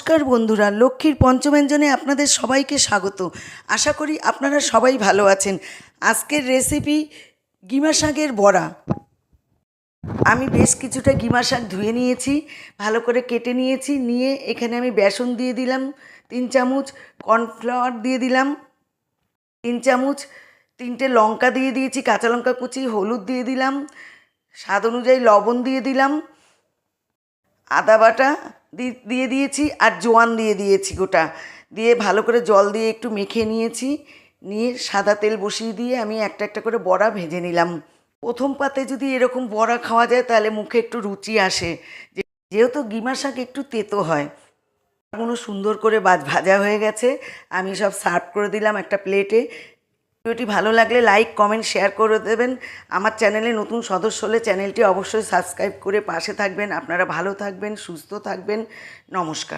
নমস্কার বন্ধুরা, লক্ষ্মীর পঞ্চব্যঞ্জনে আপনাদের সবাইকে স্বাগত। আশা করি আপনারা সবাই ভালো আছেন। আজকের রেসিপি গিমা শাকের বড়া। আমি বেশ কিছুটা গিমা শাক ধুয়ে নিয়েছি, ভালো করে কেটে নিয়েছি। নিয়ে এখানে আমি বেসন দিয়ে দিলাম 3 চামচ, কর্নফ্লাওয়ার দিয়ে দিলাম 3 চামচ, 3টে লঙ্কা দিয়ে দিয়েছি, কাঁচা লঙ্কা কুচি, হলুদ দিয়ে দিলাম, স্বাদ অনুযায়ী লবণ দিয়ে দিলাম, আদা বাটা দিয়ে দিয়েছি, আর জোয়ান দিয়ে দিয়েছি গোটা। দিয়ে ভালো করে জল দিয়ে একটু মেখে নিয়েছি। নিয়ে সাদা তেল বসিয়ে দিয়ে আমি একটা একটা করে বড়া ভেজে নিলাম। প্রথম পাতে যদি এরকম বড়া খাওয়া যায় তাহলে মুখে একটু রুচি আসে, যেহেতু গিমা শাক একটু তেতো হয়। কোনো সুন্দর করে ভাজা হয়ে গেছে, আমি সব সার্ভ করে দিলাম একটা প্লেটে। ভিডিওটি ভালো লাগলে লাইক, কমেন্ট, শেয়ার করে দেবেন। আমার চ্যানেলে নতুন সদস্য হলে চ্যানেলটি অবশ্যই সাবস্ক্রাইব করে পাশে থাকবেন। আপনারা ভালো থাকবেন, সুস্থ থাকবেন। নমস্কার।